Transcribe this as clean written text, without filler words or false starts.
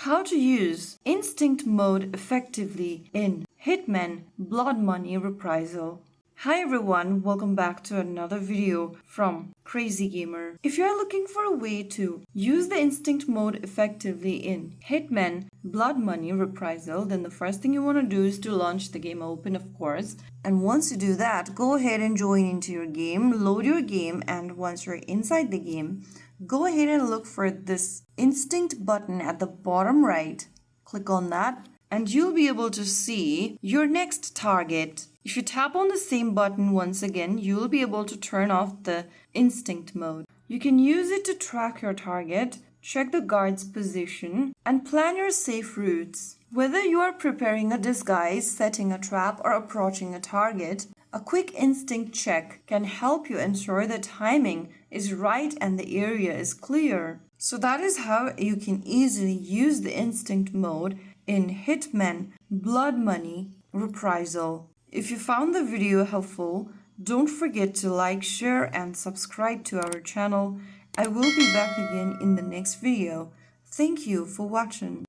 How to use instinct mode effectively in Hitman Blood Money Reprisal. Hi everyone, welcome back to another video from Crazy Gamer. If you are looking for a way to use the instinct mode effectively in Hitman Blood Money Reprisal, then the first thing you want to do is to launch the game open, of course. And once you do that, go ahead and join into your game, load your game, and once you're inside the game, go ahead and look for this instinct button at the bottom right. Click on that and you'll be able to see your next target. If you tap on the same button once again, you'll be able to turn off the instinct mode. You can use it to track your target, check the guard's position, and plan your safe routes. Whether you are preparing a disguise, setting a trap, or approaching a target, a quick instinct check can help you ensure the timing is right and the area is clear. So that is how you can easily use the instinct mode in Hitman Blood Money Reprisal. If you found the video helpful, don't forget to like, share, and subscribe to our channel. I will be back again in the next video. Thank you for watching.